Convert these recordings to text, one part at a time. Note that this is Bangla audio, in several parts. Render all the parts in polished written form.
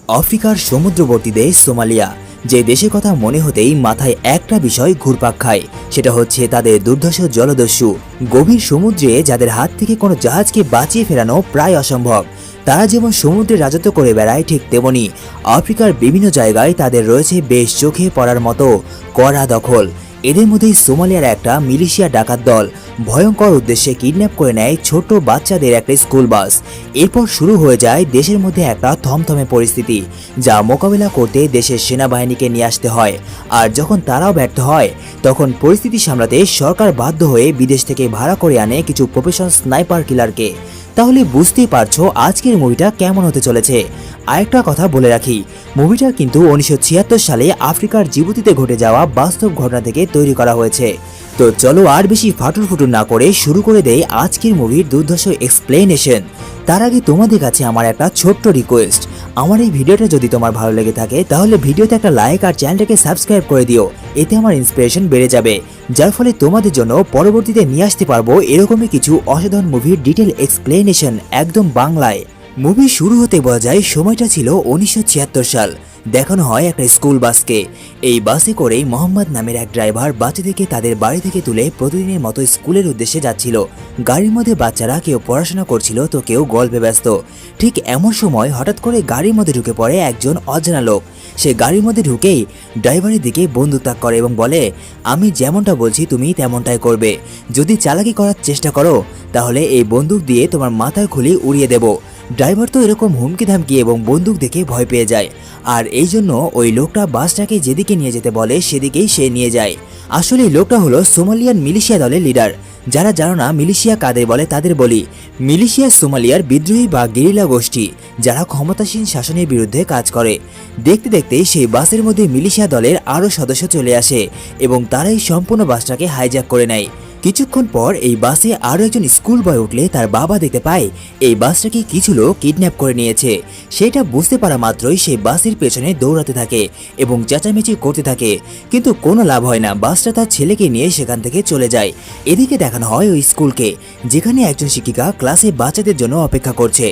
আফ্রিকার সমুদ্রবর্তী দেশ সোমালিয়া, যে দেশের কথা মনে হতেই মাথায় একটা বিষয় ঘুরপাক খায়, সেটা হচ্ছে তাদের দুর্ধর্ষ জলদস্যু। গভীর সমুদ্রে যাদের হাত থেকে কোনো জাহাজকে বাঁচিয়ে ফেরানো প্রায় অসম্ভব। তারা যেমন সমুদ্রে রাজত্ব করে বেড়ায়, ঠিক তেমনি আফ্রিকার বিভিন্ন জায়গায় তাদের রয়েছে বেশ চোখে পড়ার মতো কড়া দখল। এদের মধ্যেই সোমালিয়ার একটা মিলিশিয়া ডাকাত দল ভয়ঙ্কর উদ্দেশ্যে কিডন্যাপ করে নেয় ছোট বাচ্চাদের একটা স্কুল বাস। এরপর শুরু হয়ে যায় দেশের মধ্যে একটা থমথমে পরিস্থিতি, যা মোকাবেলা করতে দেশের সেনাবাহিনীকে নিয়ে আসতে হয়। আর যখন তারাও ব্যর্থ হয়, তখন পরিস্থিতি সামলাতে সরকার বাধ্য হয়ে বিদেশ থেকে ভাড়া করে আনে কিছু প্রফেশনাল স্নাইপার কিলারকে। তাহলে বুঝতেই পারছো আজকের মুভিটা কেমন হতে চলেছে। আরেকটা কথা বলে রাখি, মুভিটা কিন্তু 1976 সালে আফ্রিকার জিবুতিতে ঘটে যাওয়া বাস্তব ঘটনা থেকে তৈরি করা হয়েছে। তো চলো আর বেশি ফাটুর ফুটুর না করে শুরু করে দেই আজকের মুভির দুর্ধর্ষ এক্সপ্লেনেশন। তার আগে তোমাদের কাছে আমার একটা ছোট্ট রিকোয়েস্ট, আমার এই ভিডিওটা যদি তোমার ভালো লেগে থাকে তাহলে ভিডিওতে একটা লাইক আর চ্যানেলটাকে সাবস্ক্রাইব করে দিও। এতে আমার ইন্সপিরেশন বেড়ে যাবে, যার ফলে তোমাদের জন্য পরবর্তীতে নিয়ে আসতে পারবো এরকমই কিছু অসাধারণ মুভির ডিটেল এক্সপ্লেনেশন একদম বাংলায়। মুভি শুরু হতে বলা যায় সময়টা ছিল 1976 সাল। দেখানো হয় একটা স্কুল বাসকে। এই বাসে করেই মোহাম্মদ নামের এক ড্রাইভার বাচ্চাদেরকে তাদের বাড়ি থেকে তুলে প্রতিদিনের মতো স্কুলের উদ্দেশ্যে যাচ্ছিল। গাড়ির মধ্যে বাচ্চারা কেউ পড়াশোনা করছিল তো কেউ গল্পে ব্যস্ত। ঠিক এমন সময় হঠাৎ করে গাড়ির মধ্যে ঢুকে পড়ে একজন অজানা লোক। সে গাড়ির মধ্যে ঢুকেই ড্রাইভারের দিকে বন্দুক তাক করে এবং বলে, আমি যেমনটা বলছি তুমি তেমনটাই করবে। যদি চালাকি করার চেষ্টা করো তাহলে এই বন্দুক দিয়ে তোমার মাথার খুলি উড়িয়ে দেব। ড্রাইভার তো এরকম হুমকি ধামকি এবং বন্দুক দেখে ভয় পেয়ে যায়, আর এই জন্য ওই লোকটা বাসটাকে যেদিকে নিয়ে যেতে বলে সেদিকেই সে নিয়ে যায়। আসলে এই লোকটা হলো সোমালিয়ান মিলিশিয়া দলের লিডার। যারা জানো না মিলিশিয়া কাদের বলে তাদের বলি, মিলিশিয়া সোমালিয়ার বিদ্রোহী বা গেরিলা গোষ্ঠী, যারা ক্ষমতাসীন শাসনের বিরুদ্ধে কাজ করে। দেখতে দেখতে সেই বাসের মধ্যে মিলিশিয়া দলের আরও সদস্য চলে আসে এবং তারাই সম্পূর্ণ বাসটাকে হাইজ্যাক করে নেয়। কিছুক্ষণ পর এই বাসে আরও একজন স্কুল বয় উঠলে তার বাবা দেখতে পায় এই বাসটাকে কিছু লোক কিডন্যাপ করে নিয়েছে। সেটা বুঝতে পারা মাত্রই সে বাসের পেছনে দৌড়াতে থাকে এবং চেঁচামেচি করতে থাকে, কিন্তু কোনো লাভ হয় না। বাসটা তার ছেলেকে নিয়ে সেখান থেকে চলে যায়। এদিকে দেখানো হয় ওই স্কুলকে, যেখানে একজন শিক্ষিকা ক্লাসে বাচ্চাদের জন্য অপেক্ষা করছে।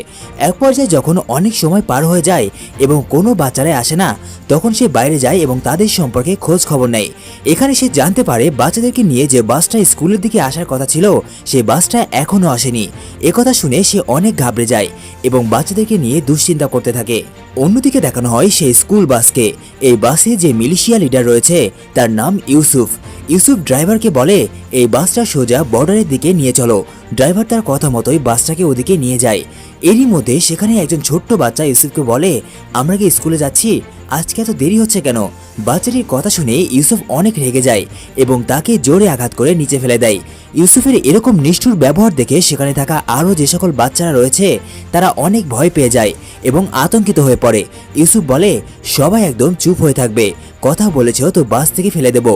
এক পর্যায়ে যখন অনেক সময় পার হয়ে যায় এবং কোনো বাচ্চারাই আসে না, তখন সে বাইরে যায় এবং তাদের সম্পর্কে খোঁজ খবর নেয়। এখানে সে জানতে পারে বাচ্চাদেরকে নিয়ে যে বাসটা স্কুলের দিকে আসার কথা ছিল সেই বাসটা এখনো আসেনি। একথা শুনে সে অনেক ঘাবড়ে যায় এবং বাচ্চাদেরকে নিয়ে দুশ্চিন্তা করতে থাকে। অন্যদিকে দেখানো হয় সেই স্কুল বাসকে। এই বাসে যে মিলিশিয়া লিডার রয়েছে তার নাম ইউসুফ। ইউসুফ ড্রাইভারকে বলে, এই বাসটা সোজা বর্ডারের দিকে নিয়ে চলো। ড্রাইভার তার কথা মতোই বাসটাকে ওদিকে নিয়ে যায়। এরই মধ্যে সেখানে একজন ছোট্ট বাচ্চা ইউসুফকে বলে, আমরা কি স্কুলে যাচ্ছি? আজকে এত দেরি হচ্ছে কেন? বাচ্চাটির কথা শুনে ইউসুফ অনেক রেগে যায় এবং তাকে জোরে আঘাত করে নিচে ফেলে দেয়। ইউসুফের এরকম নিষ্ঠুর ব্যবহার দেখে সেখানে থাকা আরও যে সকল বাচ্চারা রয়েছে তারা অনেক ভয় পেয়ে যায় এবং আতঙ্কিত হয়ে পড়ে। ইউসুফ বলে, সবাই একদম চুপ হয়ে থাকবে, কথা বলেছ তো বাস থেকে ফেলে দেব।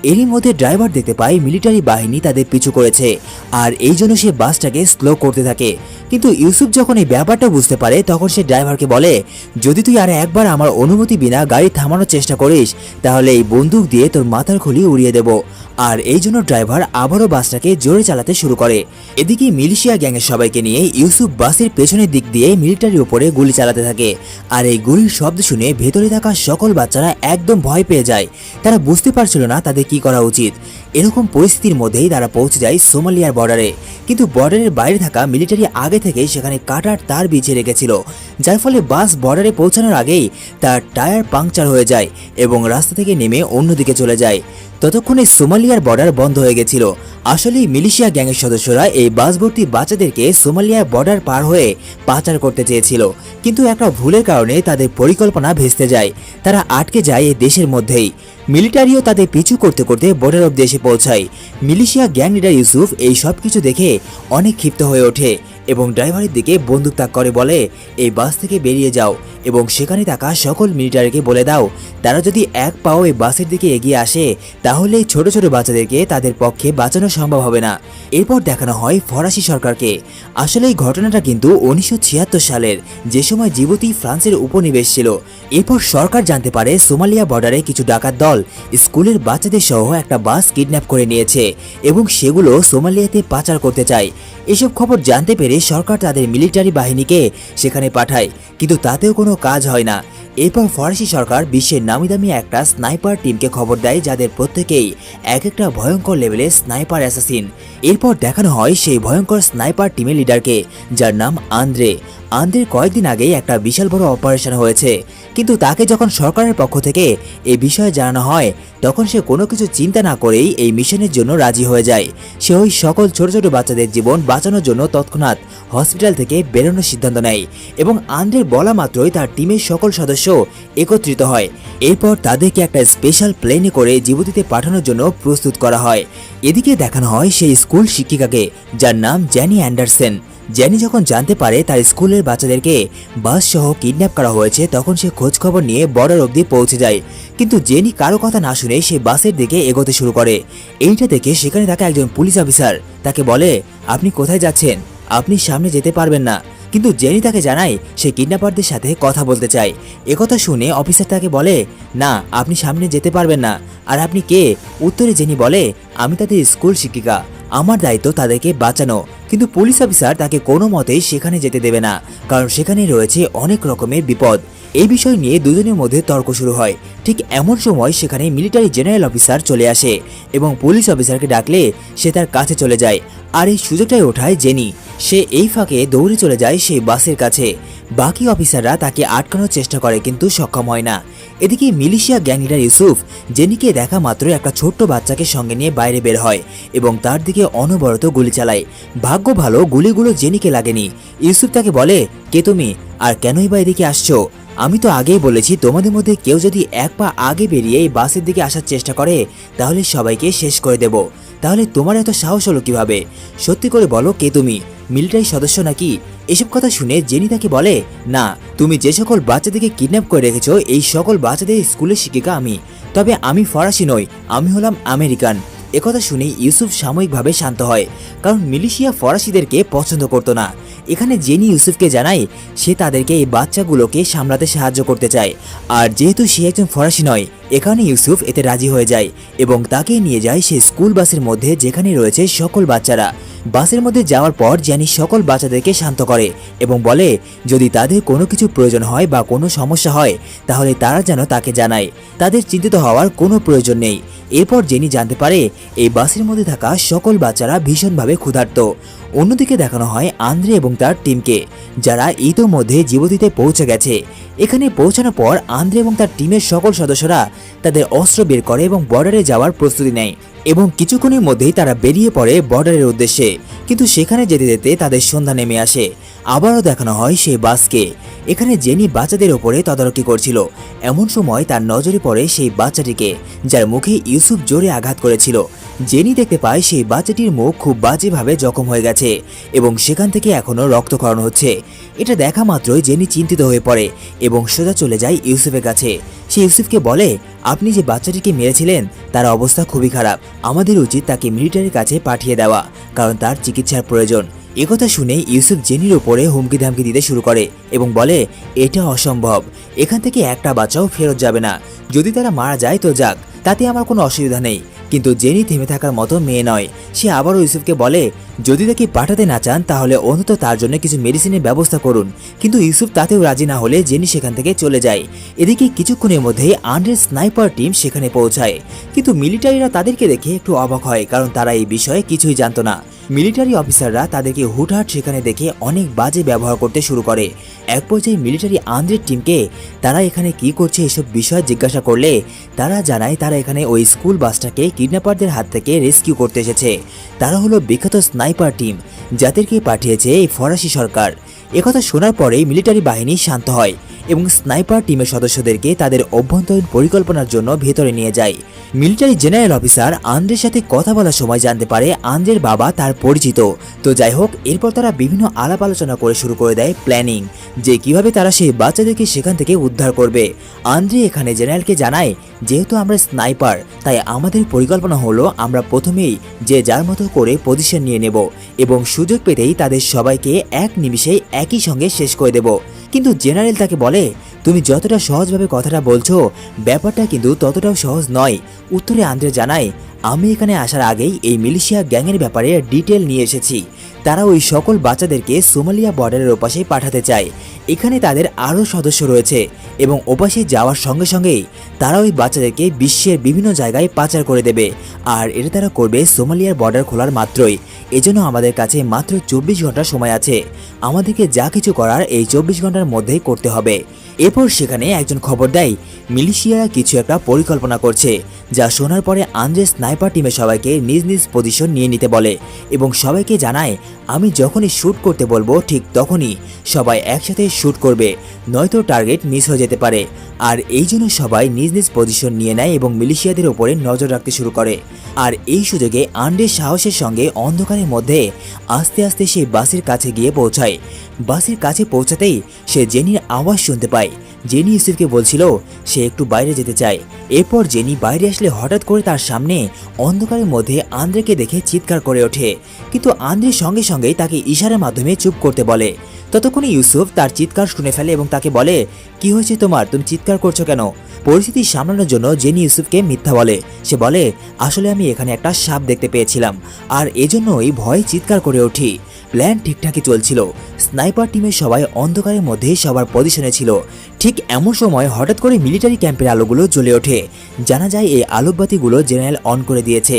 এরই মধ্যে ড্রাইভার দেখতে পায় মিলিটারি বাহিনী তাদের পিছু করেছে, আর এই জন্য সে বাসটাকে স্লো করতে থাকে। কিন্তু ইউসুফ যখন এই ব্যাপারটা বুঝতে পারে তখন সে ড্রাইভারকে বলে, যদি তুই আর একবার আমার অনুমতি বিনা গাড়ি থামানোর চেষ্টা করিস তাহলে এই বন্দুক দিয়ে তোর মাথার খুলি উড়িয়ে দেব। আর এই জন্য ড্রাইভার আবারও বাসটাকে জোরে চালাতে শুরু করে। এদিকে মিলিশিয়া গ্যাংয়ের সবাইকে নিয়ে ইউসুফ বাসের পেছনের দিক দিয়ে মিলিটারির উপরে গুলি চালাতে থাকে। আর এই গুলির শব্দ শুনে ভেতরে থাকা সকল বাচ্চারা একদম ভয় পেয়ে যায়। তারা বুঝতে পারছিল না তাদের কি করা উচিত। এরকম পরিস্থিতির মধ্যেই তারা পৌঁছে যায় সোমালিয়ার বর্ডারে। কিন্তু বর্ডারের বাইরে থাকা মিলিটারি আগে থেকেই সেখানে কাটার তার বিছিয়ে রেখেছিল, যার ফলে বাস বর্ডারে পৌঁছানোর আগেই তার টায়ার পাংচার হয়ে যায় এবং রাস্তা থেকে নেমে অন্যদিকে চলে যায়। ততক্ষণে সোমালিয়ার বর্ডার বন্ধ হয়ে গেছিল। আসলে মিলিশিয়া গ্যাংয়ের সদস্যরা এই বাস ভর্তি বাচ্চাদেরকে সোমালিয়ার বর্ডার পার হয়ে পাচার করতে চেয়েছিল, কিন্তু একটা ভুলের কারণে তাদের পরিকল্পনা ভেস্তে যায়। তারা আটকে যায় এই দেশের মধ্যেই। মিলিটারিও তাদের পিছু করতে করতে বর্ডার অব্দি এসে পৌঁছায়। মিলিশিয়া গ্যাং লিডার ইউসুফ এই সব কিছু দেখে অনেক ক্ষিপ্ত হয়ে ওঠে এবং ড্রাইভারের দিকে বন্দুক তাক করে বলে, এই বাস থেকে বেরিয়ে যাও এবং সেখানে থাকা সকল মিলিটারিকে বলে দাও তারা যদি এক পাও এই বাসের দিকে এগিয়ে আসে তাহলে ছোট ছোট বাচ্চাদেরকে তাদের পক্ষে বাঁচানো সম্ভব হবে না। এরপর দেখানো হয় ফরাসি সরকারকে। আসলে এই ঘটনাটা কিন্তু 1976 সালের, যে সময় জিবুতি ফ্রান্সের উপনিবেশ ছিল। এরপর সরকার জানতে পারে সোমালিয়া বর্ডারে কিছু ডাকাত দল স্কুলের বাচ্চাদের সহ একটা বাস কিডন্যাপ করে নিয়েছে এবং সেগুলো সোমালিয়াতে পাচার করতে চায়। এসব খবর জানতে পেরে সরকার তাদের মিলিটারি বাহিনীকে সেখানে পাঠায়, কিন্তু তাতেও কোনো কাজ হয় না। এরপর ফরাসি সরকার বিশ্বের নামিদামি একটা স্নাইপার টিমকে খবর দেয়, যাদের প্রত্যেকেই এক একটা ভয়ঙ্কর লেভেলের স্নাইপার অ্যাসাসিন। এরপর দেখানো হয় সেই ভয়ঙ্কর স্নাইপার টিমের লিডারকে, যার নাম আন্দ্রে। আন্দ্রের কয়েকদিন আগেই একটা বিশাল বড় অপারেশন হয়েছে, কিন্তু তাকে যখন সরকারের পক্ষ থেকে এই বিষয়ে জানানো হয়, তখন সে কোনো কিছু চিন্তা না করেই এই মিশনের জন্য রাজি হয়ে যায়। সে ওই সকল ছোট ছোট বাচ্চাদের জীবন বাঁচানোর জন্য তৎক্ষণাৎ হসপিটাল থেকে বেরোনোর সিদ্ধান্ত নেয় এবং আন্দ্রের বলা মাত্রই তার টিমের সকল সদস্য একত্রিত হয়। এরপর তাদেরকে একটা স্পেশাল প্লেনে করে জিবুতিতে পাঠানোর জন্য প্রস্তুত করা হয়। এদিকে দেখানো হয় সেই স্কুল শিক্ষিকাকে, যার নাম জ্যানি অ্যান্ডারসন। জ্যানি যখন জানতে পারে তার স্কুলের বাচ্চাদেরকে বাস সহ কিডন্যাপ করা হয়েছে, তখন সে খোঁজ খবর নিয়ে বর্ডার অবধি পৌঁছে যায়। কিন্তু জেনি কারো কথা না শুনে সে বাসের দিকে এগোতে শুরু করে। এইটা দেখে সেখানে থাকা একজন পুলিশ অফিসার তাকে বলে, আপনি কোথায় যাচ্ছেন? আপনি সামনে যেতে পারবেন না। কিন্তু জেনি তাকে জানায় সে কিডন্যাপারদের সাথে কথা বলতে চায়। একথা শুনে অফিসার তাকে বলে, না, আপনি সামনে যেতে পারবেন না। আর আপনি কে? উত্তরে জেনি বলে, আমি তাদের স্কুল শিক্ষিকা, আমার দায়িত্ব তাদেরকে বাঁচানো। কিন্তু পুলিশ অফিসার তাকে কোনো মতেই সেখানে যেতে দেবে না, কারণ সেখানে রয়েছে অনেক রকমের বিপদ। এই বিষয় নিয়ে দুজনের মধ্যে তর্ক শুরু হয়। ঠিক এমন সময় সেখানে মিলিটারি জেনারেল অফিসার চলে আসে এবং পুলিশ অফিসারকে ডাকলে সে তার কাছে চলে যায়। আর এই সুযোগটাই ওঠায় জেনি। সে এই ফাঁকে দৌড়ে চলে যায় সেই বাসের কাছে। বাকি অফিসাররা তাকে আটকানোর চেষ্টা করে, কিন্তু সক্ষম হয় না। এদিকে মিলিশিয়া গ্যাং লিডার ইউসুফ জেনিকে দেখা মাত্র একটা ছোট্ট বাচ্চাকে সঙ্গে নিয়ে বাইরে বের হয় এবং তার দিকে অনবরত গুলি চালায়। ভাগ্য ভালো গুলিগুলো জেনিকে লাগেনি। ইউসুফ তাকে বলে, কে তুমি, আর কেনই বা এদিকে আসছো? আমি তো আগেই বলেছি, তোমাদের মধ্যে কেউ যদি এক পা আগে বেরিয়ে এই বাসের দিকে আসার চেষ্টা করে তাহলে সবাইকে শেষ করে দেব। তাহলে তোমার এত সাহস হলো কিভাবে? সত্যি করে বলো, কে তুমি? মিলিটারি সদস্য নাকি? এসব কথা শুনে জেনি তাকে বলে, না, তুমি যে সকল বাচ্চাদেরকে কিডন্যাপ করে রেখেছো এই সকল বাচ্চাদের স্কুলের শিক্ষিকা আমি। তবে আমি ফরাসি নই, আমি হলাম আমেরিকান। একথা শুনে ইউসুফ সাময়িকভাবে শান্ত হয়, কারণ মিলিশিয়া ফরাসিদেরকে পছন্দ করতো না। এখানে জেনি ইউসুফকে জানায় সে তাদেরকে এই বাচ্চাগুলোকে সামলাতে সাহায্য করতে চায়। আর যেহেতু সে একজন ফরাসি নয়, এখানে ইউসুফ এতে রাজি হয়ে যায় এবং তাকে নিয়ে যায় সেই স্কুল বাসের মধ্যে, যেখানে রয়েছে সকল বাচ্চারা। বাসের মধ্যে যাওয়ার পর জেনি সকল বাচ্চাদেরকে শান্ত করে এবং বলে, যদি তাদের কোনো কিছু প্রয়োজন হয় বা কোনো সমস্যা হয় তাহলে তারা যেন তাকে জানায়, তাদের চিন্তিত হওয়ার কোনো প্রয়োজন নেই। এরপর জেনি জানতে পারে এই বাসের মধ্যে থাকা সকল বাচ্চারা ভীষণভাবে ক্ষুধার্ত। অন্যদিকে দেখানো হয় আন্দ্রে এবং তার টিমকে, যারা ইতোমধ্যে জিবুতিতে পৌঁছে গেছে। এখানে পৌঁছানোর পর আন্দ্রে এবং তার টিমের সকল সদস্যরা তাদের অস্ত্র বের করে এবং বর্ডারে যাওয়ার প্রস্তুতি নেয় এবং কিছুক্ষণের মধ্যেই তারা বেরিয়ে পড়ে বর্ডারের উদ্দেশ্যে। কিন্তু সেখানে যেতে যেতে তাদের সন্ধ্যা নেমে আসে। আবারও দেখানো হয় সেই বাসকে। এখানে জেনি বাচ্চাদের ওপরে তদারকি করছিল। এমন সময় তার নজরে পড়ে সেই বাচ্চাটিকে, যার মুখে ইউসুফ জোরে আঘাত করেছিল। জেনি দেখতে পায় সেই বাচ্চাটির মুখ খুব বাজেভাবে জখম হয়ে গেছে এবং সেখান থেকে এখনো রক্তক্ষরণ হচ্ছে। এটা দেখা মাত্রই জেনি চিন্তিত হয়ে পড়ে এবং সোজা চলে যায় ইউসুফের কাছে। সে ইউসুফকে বলে, আপনি যে বাচ্চাটিকে মেরেছিলেন তার অবস্থা খুবই খারাপ, আমাদের উচিত তাকে মিলিটারির কাছে পাঠিয়ে দেওয়া, কারণ তার চিকিৎসার প্রয়োজন। একথা শুনে ইউসুফ জেনির ওপরে হুমকি ধামকি দিতে শুরু করে এবং বলে, এটা অসম্ভব, এখান থেকে একটা বাচ্চাও ফেরত যাবে না। যদি তারা মারা যায় তো যাক, তাতে আমার কোনো অসুবিধা নেই। কিন্তু জেনি থেমে থাকার মতো মেয়ে নয়। সে আবারও ইউসুফকে বলে, যদি তাকে পাঠাতে না চান তাহলে অন্তত তার জন্য কিছু মেডিসিনের ব্যবস্থা করুন। কিন্তু ইউসুফ তাতেও রাজি না হলে জেনি সেখান থেকে চলে যায়। এদিকে কিছুক্ষণের মধ্যেই আন্দ্রের স্নাইপার টিম সেখানে পৌঁছায়, কিন্তু মিলিটারিরা তাদেরকে দেখে একটু অবাক হয়, কারণ তারা এই বিষয়ে কিছুই জানতো না। মিলিটারি অফিসাররা তাদেরকে হুটহাট সেখানে দেখে অনেক বাজে ব্যবহার করতে শুরু করে। এক পর্যায়ে মিলিটারি আন্দ্রের টিমকে তারা এখানে কি করছে এসব বিষয় জিজ্ঞাসা করলে তারা জানায় তারা এখানে ওই স্কুল বাসটাকে কিডন্যাপারদের হাত থেকে রেস্কিউ করতে এসেছে। তারা হলো বিখ্যাত স্নাইপার টিম, যাদেরকে পাঠিয়েছে এই ফরাসি সরকার। একথা শোনার পরেই মিলিটারি বাহিনী শান্ত হয় এবং স্নাইপার টিমের সদস্যদেরকে তাদের অভ্যন্তরীণ পরিকল্পনার জন্য ভেতরে নিয়ে যায়। মিলিটারি জেনারেল অফিসার আন্দ্রের সাথে কথা বলার সময় জানতে পারে আন্দ্রের বাবা তার পরিচিত। তো যাই হোক, এরপর তারা বিভিন্ন আলাপ আলোচনা করে শুরু করে দেয় প্ল্যানিং, যে কিভাবে তারা সেই বাচ্চাদেরকে সেখান থেকে উদ্ধার করবে। আন্দ্রে এখানে জেনারেলকে জানায়, যেহেতু আমরা স্নাইপার তাই আমাদের পরিকল্পনা হলো আমরা প্রথমেই যে যার মতো করে পজিশন নিয়ে নেব এবং সুযোগ পেতেই তাদের সবাইকে এক নিমিষেই একই সঙ্গে শেষ করে দেব। কিন্তু জেনারেল তাকে বলে, তুমি যতটা সহজভাবে কথাটা বলছো ব্যাপারটা কিন্তু ততটাও সহজ নয়। উত্তরে আন্দ্রে জানায়, আমি এখানে আসার আগেই এই মিলিশিয়া গ্যাংয়ের ব্যাপারে ডিটেল নিয়ে এসেছি। তারা ওই সকল বাচ্চাদেরকে সোমালিয়া বর্ডারের ওপাশে পাঠাতে চায়। এখানে তাদের আরও সদস্য রয়েছে এবং ওপাশে যাওয়ার সঙ্গে সঙ্গেই তারা ওই বাচ্চাদেরকে বিশ্বের বিভিন্ন জায়গায় পাচার করে দেবে। আর এটা তারা করবে সোমালিয়ার বর্ডার খোলার মাত্রই। এজন্য আমাদের কাছে মাত্র 24 ঘন্টা সময় আছে। আমাদেরকে যা কিছু করার এই 24 ঘন্টার মধ্যেই করতে হবে। এরপর সেখানে একজন খবর দেয় মিলিশিয়ারা কিছু একটা পরিকল্পনা করছে, যা শোনার পরে আন্দ্রে স্নাইপার টিমের সবাইকে নিজ নিজ পজিশন নিয়ে নিতে বলে এবং সবাইকে জানায় আমি যখনই শ্যুট করতে বলবো ঠিক তখনই সবাই একসাথে শ্যুট করবে, নয়তো টার্গেট মিস হয়ে যেতে পারে। আর এই জন্য সবাই নিজ নিজ পজিশন নিয়ে নেয় এবং মিলিশিয়াদের ওপরে নজর রাখতে শুরু করে। আর এই সুযোগে আন্দ্রে সাহসের সঙ্গে অন্ধকারের মধ্যে আস্তে আস্তে সেই বাসের কাছে গিয়ে পৌঁছায়। বাসের কাছে পৌঁছাতেই সে জেনির আওয়াজ শুনতে পায়। জেনি ইউসুফকে বলছিল সে একটু বাইরে যেতে চায়। এরপর জেনি বাইরে আসলে হঠাৎ করে তার সামনে অন্ধকারের মধ্যে আন্দ্রেকে দেখে চিৎকার করে ওঠে, কিন্তু আন্দ্রের সঙ্গে সঙ্গেই তাকে ইশারার মাধ্যমে চুপ করতে বলে। ততক্ষণে ইউসুফ তার চিৎকার শুনে ফেলে এবং তাকে বলে কি হয়েছে তোমার, তুমি চিৎকার করছো কেন? পরিস্থিতি সামলানোর জন্য জেনি ইউসুফকে মিথ্যা বলে। সে বলে আসলে আমি এখানে একটা সাপ দেখতে পেয়েছিলাম আর এজন্যই ভয়ে চিৎকার করে উঠি। প্ল্যান ঠিকঠাকই চলছিল। স্নাইপার টিমের সবাই অন্ধকারের মধ্যে সবার পজিশনে ছিল। ঠিক এমন সময় হঠাৎ করে মিলিটারি ক্যাম্পের আলোগুলো জ্বলে ওঠে। জানা যায় এই আলোকবাতিগুলো জেনারেল অন করে দিয়েছে।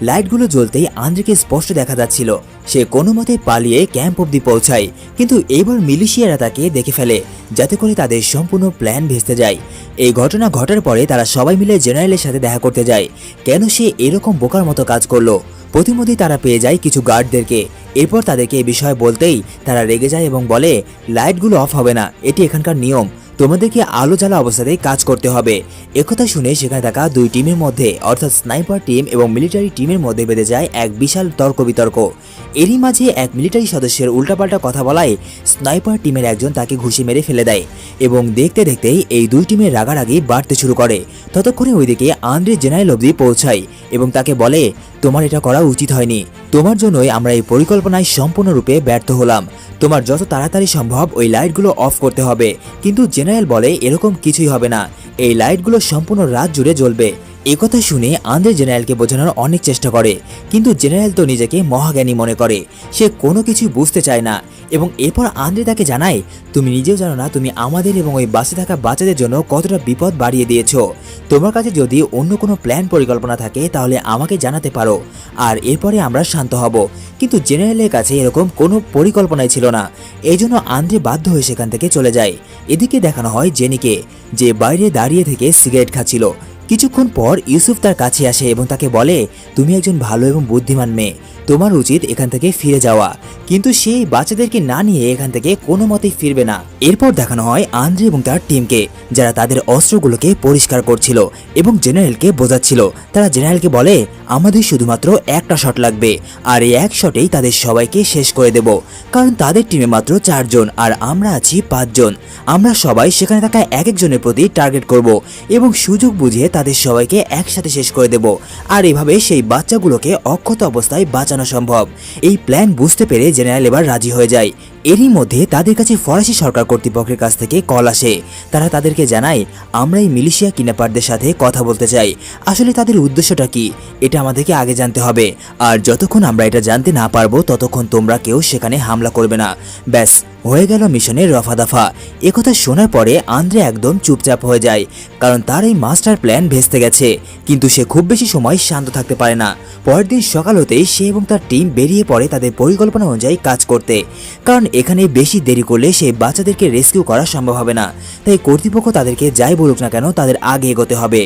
লাইটগুলো জ্বলতেই আন্দ্রেকে স্পষ্ট দেখা যাচ্ছিল। সে কোনো মতে পালিয়ে ক্যাম্প অবধি পৌঁছায়, কিন্তু এইবার মিলিশিয়ারা তাকে দেখে ফেলে, যাতে করে তাদের সম্পূর্ণ প্ল্যান ভেস্তে যায়। এই ঘটনা ঘটার পরে তারা সবাই মিলে জেনারেলের সাথে দেখা করতে যায়। কেন সে এরকম বোকার মতো কাজ করলো? প্রতিমধ্যেই তারা পেয়ে যায় কিছু গার্ডদেরকে। এরপর তাদেরকে এই বিষয়ে বলতেই তারা রেগে যায় এবং বলে লাইটগুলো অফ হবে না, এটি এখানকার নিয়ম, তোমাদেরকে আলো জ্বালা অবস্থাতেই কাজ করতে হবে। একথা শুনে সেখানে থাকা দুই টিমের মধ্যে অর্থাৎ স্নাইপার টিম এবং মিলিটারি টিমের মধ্যে বেঁধে যায় এক বিশাল তর্ক বিতর্ক। এরই মাঝে এক মিলিটারি সদস্যের উল্টাপাল্টা কথা বলায় স্নাইপার টিমের একজন তাকে ঘুষি মেরে ফেলে দেয় এবং দেখতে দেখতেই এই দুই টিমের রাগারাগি বাড়তে শুরু করে। ততক্ষণে ওইদিকে আন্দ্রে জেনারেল অবধি পৌঁছায় এবং তাকে বলে তোমার এটা করা উচিত হয়নি, তোমার জন্যই আমরা এই পরিকল্পনায় সম্পূর্ণরূপে ব্যর্থ হলাম। তোমার যত তাড়াতাড়ি সম্ভব ওই লাইটগুলো অফ করতে হবে। কিন্তু জেনারেল বলে এরকম কিছুই হবে না, এই লাইটগুলো সম্পূর্ণ রাত জুড়ে জ্বলবে। একথা শুনে আন্দ্রে জেনারেলকে বোঝানোর অনেক চেষ্টা করে, কিন্তু জেনারেল তো নিজেকে মহাজ্ঞানী মনে করে। সে কোনো কিছুই বুঝতে চায় না এবং এরপর আন্দ্রে তাকে জানায় তুমি নিজেও জানো না তুমি আমাদের এবং ওই বাসে থাকা বাচ্চাদের জন্য কতটা বিপদ বাড়িয়ে দিয়েছ। তোমার কাছে যদি অন্য কোনো প্ল্যান পরিকল্পনা থাকে তাহলে আমাকে জানাতে পারো, আর এরপরে আমরা শান্ত হব। কিন্তু জেনারেলের কাছে এরকম কোনো পরিকল্পনাই ছিল না। এই জন্য আন্দ্রে বাধ্য হয়ে সেখান থেকে চলে যায়। এদিকে দেখানো হয় জেনিকে, যে বাইরে দাঁড়িয়ে থেকে সিগারেট খাচ্ছিল। কিছুক্ষণ পর ইউসুফ তার কাছে আসে এবং তাকে বলে তুমি একজন ভালো এবং বুদ্ধিমান মেয়ে, তোমার উচিত এখান থেকে ফিরে যাওয়া। কিন্তু সেই বাচ্চাদেরকে না নিয়ে এখান থেকে কোনো মতেই ফিরবে না। এরপর দেখানো হয় আন্দ্রে এবং তার টিমকে, যারা তাদের অস্ত্রগুলোকে পরিষ্কার করছিল এবং জেনারেলকে বোঝাচ্ছিল। তারা জেনারেলকে বলে আমাদের শুধুমাত্র একটা শট লাগবে আর এই এক শটেই তাদের সবাইকে শেষ করে দেব, কারণ তাদের টিমে মাত্র 4 জন আর আমরা আছি 5 জন। আমরা সবাই সেখানে থাকা এক একজনের প্রতি টার্গেট করব এবং সুযোগ বুঝে তাদের সবাইকে একসাথে শেষ করে দেব। আর এভাবে সেই বাচ্চাগুলোকে অক্ষত অবস্থায় বাঁচানো সম্ভব। এই প্ল্যান বুঝতে পেরে জেনারেল এবার রাজি হয়ে যায়। এরই মধ্যে তাদের কাছে ফরাসি সরকার কর্তৃপক্ষের কাছ থেকে কল আসে। তারা তাদেরকে জানায় আমরা এই মিলিশিয়া কিডন্যাপারদের সাথে কথা বলতে চাই। আসলে তাদের উদ্দেশ্যটা কি এটা আমাদেরকে আগে জানতে হবে, আর যতক্ষণ আমরা এটা জানতে না পারবো ততক্ষণ তোমরা কেউ সেখানে হামলা করবে না। ব্যাস হয়ে গেল মিশনের রফা দফা। একথা শোনার পরে আন্দ্রে একদম চুপচাপ হয়ে যায়, কারণ তার এই মাস্টার প্ল্যান ভেস্তে গেছে। কিন্তু সে খুব বেশি সময় শান্ত থাকতে পারে না। পরের দিন সকাল হতেই সে এবং তার টিম বেরিয়ে পড়ে তাদের পরিকল্পনা অনুযায়ী কাজ করতে, কারণ এখানে বেশি দেরি করলে সেই বাচ্চাদেরকে রেস্কিউ করা সম্ভব হবে না। তাই কর্তৃপক্ষ তাদেরকে যাই বলুক না কেন তাদের আগে এগোতে হবে।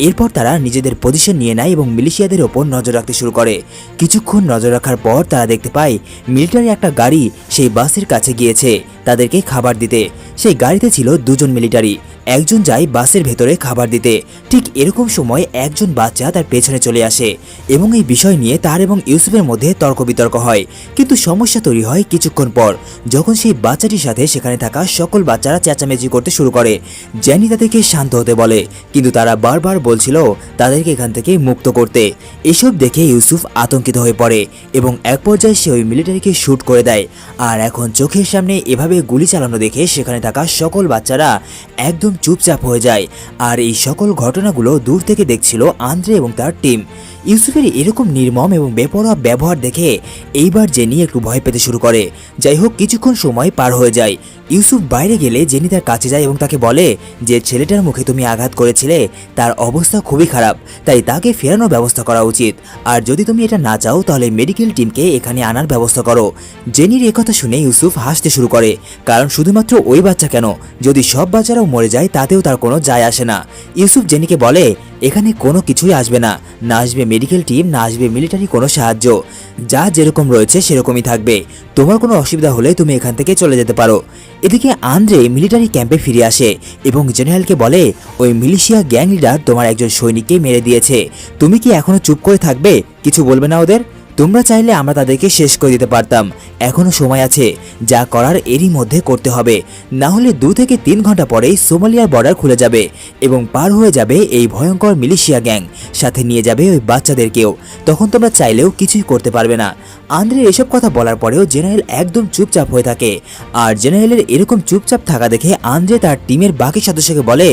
এরপর তারা নিজেদের পজিশন নিয়ে নেয় এবং মিলিশিয়াদের ওপর নজর রাখতে শুরু করে। কিছুক্ষণ নজর রাখার পর তারা দেখতে পায় মিলিটারি একটা গাড়ি সেই বাসের কাছে গিয়েছে তাদেরকে খাবার দিতে। সেই গাড়িতে ছিল 2 জন মিলিটারি। একজন যায় বাসের ভেতরে খাবার দিতে। ঠিক এরকম সময় একজন বাচ্চা তার পেছনে চলে আসে এবং এই বিষয় নিয়ে তার এবং ইউসুফের মধ্যে তর্ক বিতর্ক হয়। কিন্তু সমস্যা তৈরি হয় কিছুক্ষণ পর, যখন সেই বাচ্চাটির সাথে সেখানে থাকা সকল বাচ্চারা চেঁচামেচি করতে শুরু করে। জ্যানি তাদেরকে শান্ত হতে বলে, কিন্তু তারা বারবার বলছিল তাদেরকে এখান থেকে মুক্ত করতে। এসব দেখে ইউসুফ আতঙ্কিত হয়ে পড়ে এবং এক পর্যায়ে সে ওই মিলিটারিকে শুট করে দেয়। আর এখন চোখের সামনে এভাবে গুলি চালানো দেখে সেখানে থাকা সকল বাচ্চারা একদম চুপচাপ হয়ে যায়। আর এই সকল ঘটনাগুলো দূর থেকে দেখছিল আন্দ্রে এবং তার টিম। ইউসুফের এরকম নির্মম এবং বেপরোয়া ব্যবহার দেখে এইবার জেনি একটু ভয় পেতে শুরু করে। যাই হোক, কিছুক্ষণ সময় পার হয়ে যায়। ইউসুফ বাইরে গেলে জেনি তার কাছে যায় এবং তাকে বলে যে ছেলেটার মুখে তুমি আঘাত করেছিলে তার অবস্থা খুবই খারাপ, তাই তাকে ফেরানোর ব্যবস্থা করা উচিত। আর যদি তুমি এটা না চাও তাহলে মেডিকেল টিমকে এখানে আনার ব্যবস্থা করো। জেনির একথা শুনে ইউসুফ হাসতে শুরু করে, কারণ শুধুমাত্র ওই বাচ্চা কেন, যদি সব বাচ্চারাও মরে যায় তাতেও তার কোনো যায় আসে না। ইউসুফ জেনিকে বলে এখানে কোনো কিছুই আসবে না, না আসবে মেডিকেল টিম, না আসবে মিলিটারি কোনো সাহায্য, যা যেরকম রয়েছে সেরকমই থাকবে। তোমার কোনো অসুবিধা হলে তুমি এখান থেকে চলে যেতে পারো। এদিকে আন্দ্রে মিলিটারি ক্যাম্পে ফিরে আসে এবং জেনারেলকে বলে ওই মিলিশিয়া গ্যাং লিডার তোমার একজন সৈনিককে মেরে দিয়েছে, তুমি কি এখনো চুপ করে থাকবে, কিছু বলবে না ওদের? তোমরা চাইলে আমরা তাদেরকে শেষ করে দিতে পারতাম, এখনো সময় আছে, যা করার এরই মধ্যে করতে হবে, না হলে 2 থেকে 3 ঘন্টা পরেই সোমালিয়ার বর্ডার খুলে যাবে এবং পার হয়ে যাবে এই ভয়ঙ্কর মিলিশিয়া গ্যাং, সাথে নিয়ে যাবে ওই বাচ্চাদেরকেও, তখন তোমরা চাইলেও কিছুই করতে পারবে না। আন্দ্রে এসব কথা বলার পরেও জেনারেল একদম চুপচাপ হয়ে থাকে। আর জেনারেলের এরকম চুপচাপ থাকা দেখে আন্দ্রে তার টিমের বাকি সদস্যকে বলে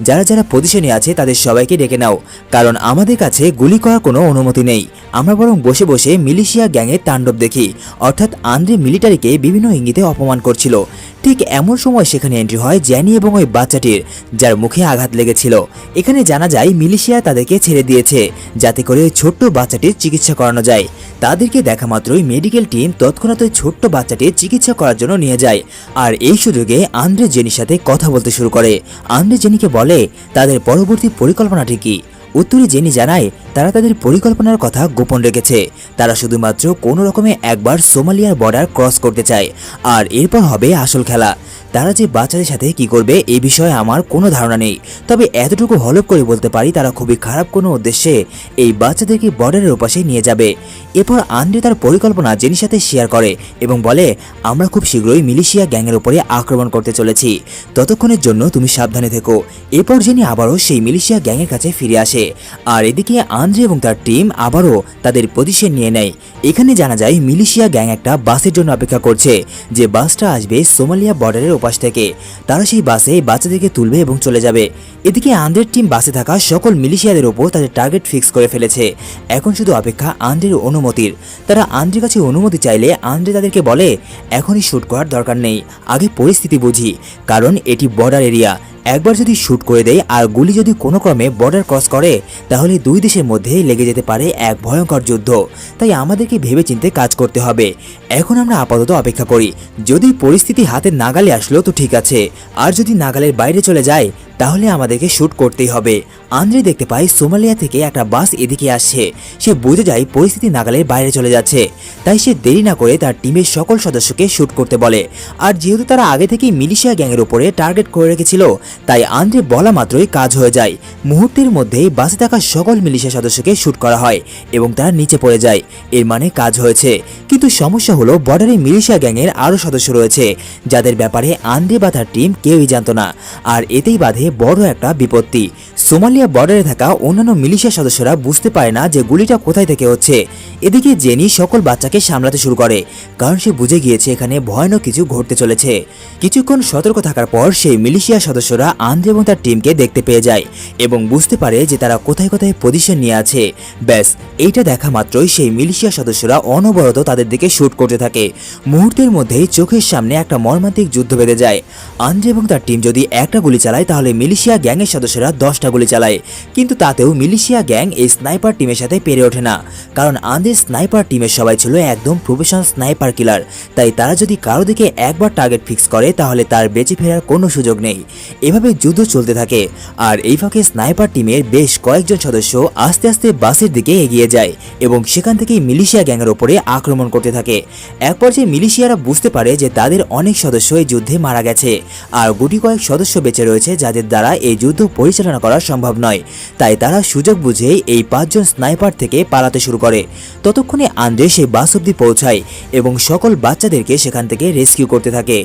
যারা যারা পজিশনে আছে তাদের সবাইকে ডেকে নাও, কারণ আমাদের কাছে গুলি করার কোনো অনুমতি নেই, আমরা বরং বসে বসে মিলিশিয়া গ্যাংয়ের তাণ্ডব দেখি। অর্থাৎ আন্দ্রে মিলিটারিকে বিভিন্ন ইঙ্গিতে অপমান করছিল। ঠিক এমন সময় সেখানে এন্ট্রি হয় জ্যানি এবং ওই বাচ্চাটির, যার মুখে আঘাত লেগেছিল। এখানে জানা যায় মিলিশিয়া তাদেরকে ছেড়ে দিয়েছে যাতে করে ওই ছোট্ট বাচ্চাটির চিকিৎসা করানো যায়। তাদেরকে দেখা মাত্রই মেডিকেল টিম তৎক্ষণাৎ ওই ছোট্ট বাচ্চাটির চিকিৎসা করার জন্য নিয়ে যায়। আর এই সুযোগে আন্দ্রে জেনির সাথে কথা বলতে শুরু করে। আন্দ্রে জেনিকে বলে তাদের পরবর্তী পরিকল্পনাটি কি। উত্তরে জেনি জানায় তারা তাদের পরিকল্পনার কথা গোপন রেখেছে, তারা শুধুমাত্র কোনো রকমে একবার সোমালিয়ার বর্ডার ক্রস করতে চায়, আর এরপর হবে আসল খেলা। তারা যে বাচ্চাদের সাথে কি করবে এই বিষয়ে আমার কোনো ধারণা নেই, তবে এতটুকু হলফ করে বলতে পারি তারা খুবই খারাপ কোনো উদ্দেশ্যে এই বাচ্চাদেরকে বর্ডারের ওপাশে নিয়ে যাবে। এরপর আন্দ্রে তার পরিকল্পনা জেনির সাথে শেয়ার করে এবং বলে আমরা খুব শীঘ্রই মিলিশিয়া গ্যাংয়ের উপরে আক্রমণ করতে চলেছি, ততক্ষণের জন্য তুমি সাবধানে থেকো। এরপর জেনি আবারও সেই মিলিশিয়া গ্যাংয়ের কাছে ফিরে আসে। আর এদিকে আন্দ্রে এবং তার টিম আবারও তাদের পজিশন নিয়ে নেয়। এখানে জানা যায় মিলিশিয়া গ্যাং একটা বাসের জন্য অপেক্ষা করছে, যে বাসটা আসবে সোমালিয়া বর্ডারের ওপাশ থেকে। তারা সেই বাসে বাচ্চাদেরকে তুলবে এবং চলে যাবে। এদিকে আন্দ্রের টিম বাসে থাকা সকল মিলিশিয়াদের ওপর তাদের টার্গেট ফিক্স করে ফেলেছে। এখন শুধু অপেক্ষা আন্দ্রের অনুমতির। তারা আন্দ্রের কাছে অনুমতি চাইলে আন্দ্রে তাদেরকে বলে এখনই শুট করার দরকার নেই, আগে পরিস্থিতি বুঝি, কারণ এটি বর্ডার এরিয়া। একবার যদি শুট করে দেয় আর গুলি যদি কোনো ক্রমে বর্ডার ক্রস করে তাহলে 2 দেশের মধ্যে লেগে যেতে পারে এক ভয়ঙ্কর যুদ্ধ, তাই আমাদেরকে ভেবেচিন্তে কাজ করতে হবে। এখন আমরা আপাতত অপেক্ষা করি, যদি পরিস্থিতি হাতের নাগালে আসলো তো ঠিক আছে, আর যদি নাগালের বাইরে চলে যায় তাহলে আমাদেরকে শুট করতেই হবে। আন্দ্রে দেখতে পায় সোমালিয়া থেকে একটা বাস এদিকে আসছে। সে বুঝে যায় পরিস্থিতি নাগালের বাইরে চলে যাচ্ছে, তাই সে দেরি না করে তার টিমের সকল সদস্যকে শুট করতে বলে। আর যেহেতু তারা আগে থেকেই মিলিশিয়া গ্যাংয়ের উপরে টার্গেট করে রেখেছিল, তাই আন্দ্রে বলা মাত্রই কাজ হয়ে যায়। মুহূর্তের মধ্যেই বাসে থাকা সকল মিলিশিয়া সদস্যকে শুট করা হয় এবং তারা নিচে পড়ে যায়। এর মানে কাজ হয়েছে। কিন্তু সমস্যা হলো বর্ডারে মিলিশিয়া গ্যাংয়ের আরও সদস্য রয়েছে, যাদের ব্যাপারে আন্দ্রে বা তার টিম কেউই জানত না। আর এতেই বাধে বড় একটা বিপত্তি। সোমালিয়া বর্ডারে থাকা অন্যান্য মিলিশিয়া সদস্যরা বুঝতে পারে না যে গুলিটা কোথায় থেকে হচ্ছে। এদিকে জেনি সকল বাচ্চাকে সামলাতে শুরু করে, কারণ সে বুঝে গিয়েছে এখানে ভয়ানক কিছু ঘটতে চলেছে। কিছুক্ষণ সতর্ক থাকার পর সেই মিলিশিয়া সদস্যরা আন্দ্রে এবং তার টিমকে দেখতে পেয়ে যায় এবং বুঝতে পারে যে তারা কোথায় কোথায় পজিশন নিয়ে আছে। ব্যাস এইটা দেখা মাত্রই সেই মিলিশিয়া সদস্যরা অনবরত তাদের দিকে শুট করতে থাকে। মুহূর্তের মধ্যেই চোখের সামনে একটা মর্মান্তিক যুদ্ধ বেঁধে যায়। আন্দ্রে এবং তার টিম যদি একটা গুলি চালায় তাহলে মিলিশিয়া গ্যাংয়ের সদস্যরা 10টা গুলি চালায়, কিন্তু তাতেও মিলিশিয়া গ্যাং এই স্নাইপার টিমের সাথে পেরে ওঠে না, কারণ আন্দ্রের স্নাইপার টিমের সবাই ছিল একদম প্রফেশনাল স্নাইপার কিলার। তাই তারা যদি কারো দিকে একবার টার্গেট ফিক্স করে তাহলে তার বেঁচে ফেরার কোনো সুযোগ নেই। এভাবে যুদ্ধ চলতে থাকে। আর এই ফাঁকে স্নাইপার টিমের বেশ কয়েকজন সদস্য আস্তে আস্তে বাসের দিকে এগিয়ে যায় এবং সেখান থেকেই মিলিশিয়া গ্যাংয়ের ওপরে আক্রমণ করতে থাকে। এক পর্যায়ে মিলিশিয়ারা বুঝতে পারে যে তাদের অনেক সদস্য এই যুদ্ধে মারা গেছে আর গুটি কয়েক সদস্য বেঁচে রয়েছে যাদের দ্বারা এই যুদ্ধ পরিচালনা করা সম্ভব নয়। তাই তারা সুযোগ বুঝে এই 5 জন স্নাইপার থেকে পালাতে শুরু করে। ততক্ষণে আন্দ্রে সেই বাস অব্দি পৌঁছায় এবং সকল বাচ্চাদেরকে সেখান থেকে রেস্কিউ করতে থাকে।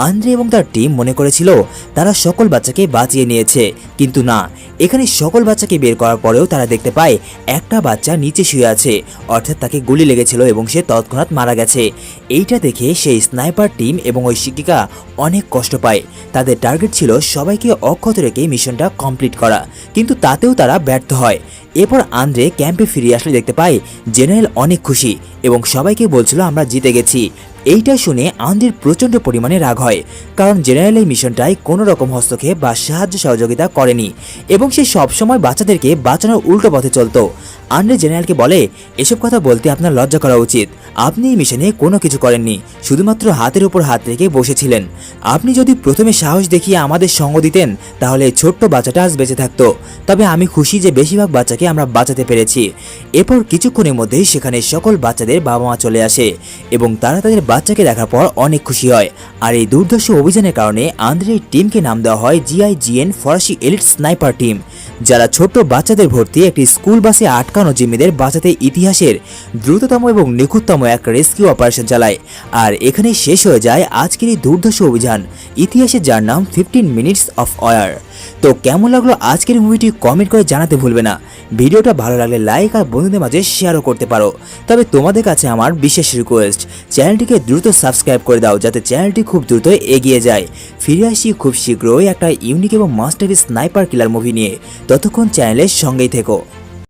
আন্দ্রে এবং তার টিম মনে করেছিল তারা সকল বাচ্চাকে বাঁচিয়ে নিয়েছে, কিন্তু না, এখানে সকল বাচ্চাকে বের করার পরেও তারা দেখতে পায় একটা বাচ্চা নিচে শুয়ে আছে, অর্থাৎ তাকে গুলি লেগেছিল এবং সে তৎক্ষণাৎ মারা গেছে। এইটা দেখে সেই স্নাইপার টিম এবং ওই শিক্ষিকা অনেক কষ্ট পায়। তাদের টার্গেট ছিল সবাইকে অক্ষত রেখে মিশনটা কমপ্লিট করা, কিন্তু তাতেও তারা ব্যর্থ হয়। এরপর আন্দ্রে ক্যাম্পে ফিরে আসলে দেখতে পায় জেনারেল অনেক খুশি এবং সবাইকে বলছিল আমরা জিতে গেছি। এইটা শুনে আন্দ্রের প্রচণ্ড পরিমাণে রাগ হয়, কারণ জেনারেল এই মিশনটায় কোনো রকম হস্তক্ষেপ বা সাহায্য সহযোগিতা করেনি এবং সে সবসময় বাচ্চাদেরকে বাঁচানোর উল্টো পথে চলতো। আন্দ্রে জেনারেলকে বলে, এসব কথা বলতে আপনার লজ্জা করা উচিত। আপনি এই মিশনে কোনো কিছু করেননি, শুধুমাত্র হাতের উপর হাত রেখে বসেছিলেন। আপনি যদি প্রথমে সাহস দেখিয়ে আমাদের সঙ্গ দিতেন তাহলে ছোট্ট বাচ্চাটা আজ বেঁচে থাকতো। তবে আমি খুশি যে বেশিরভাগ বাচ্চাকে আমরা বাঁচাতে পেরেছি। এরপর কিছুক্ষণের মধ্যেই সেখানে সকল বাচ্চাদের বাবা মা চলে আসে এবং তারা তাদের বাচ্চাকে দেখার পর অনেক খুশি হয়। আর এই দুর্ধর্ষ অভিযানের কারণে আন্দ্রের টিমকে নাম দেওয়া হয় GIGN ফরাসি এলিট স্নাইপার টিম, যারা ছোট্ট বাচ্চাদের ভর্তি একটি স্কুল বাসে আটকানো জিম্মিদের বাঁচাতে ইতিহাসের দ্রুততম এবং নিখুঁততম এক রেস্কিউ অপারেশন চালায়। আর এখানে শেষ হয়ে যায় আজকের এই দুর্ধর্ষ অভিযান, ইতিহাসে যার নাম 15 মিনিটস অফ ওয়ার। তো কেমন লাগলো আজকের মুভিটি কমেন্ট করে জানাতে ভুলবে না। ভিডিওটা ভালো লাগলে লাইক আর বন্ধুদের মাঝে শেয়ারও করতে পারো। তবে তোমাদের কাছে আমার বিশেষ রিকোয়েস্ট, চ্যানেলটিকে দ্রুত সাবস্ক্রাইব করে দাও যাতে চ্যানেলটি খুব দ্রুত এগিয়ে যায়। ফিরে আসি খুব শীঘ্রই একটা ইউনিক এবং মাস্টারপিস স্নাইপার কিলার মুভি নিয়ে। ততক্ষণ চ্যানেলের সঙ্গেই থেকো।